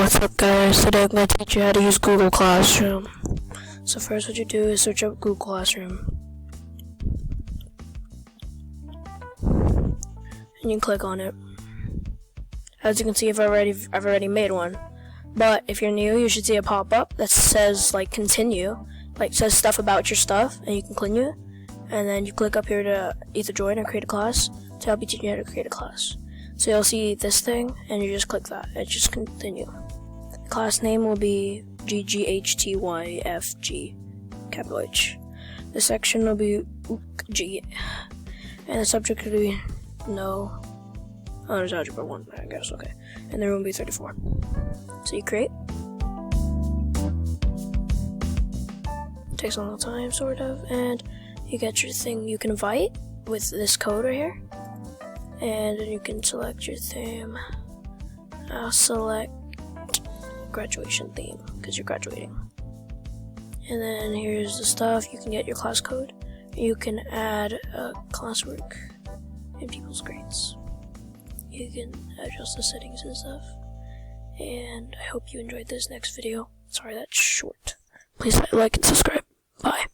What's up guys, today I'm going to teach you how to use Google Classroom. So first what you do is search up Google Classroom. And you click on it. As you can see, I've already made one. But if you're new, you should see a pop-up that says like continue. Like says stuff about your stuff, and you can continue. And then you click up here to either join or create a class to help you teach you how to create a class. So you'll see this thing, and you just click that, and just continue. The class name will be GGHTYFG, capital H. The section will be G, and the subject will be no. Oh, there's algebra 1, I guess, okay. And the room will be 34. So you create. It takes a long time, sort of, and you get your thing you can invite with this code right here. And then you can select your theme. I'll select graduation theme because you're graduating. And then here's the stuff. You can get your class code. You can add classwork in people's grades. You can adjust the settings and stuff. And I hope you enjoyed this next video. Sorry that's short. Please like and subscribe. Bye.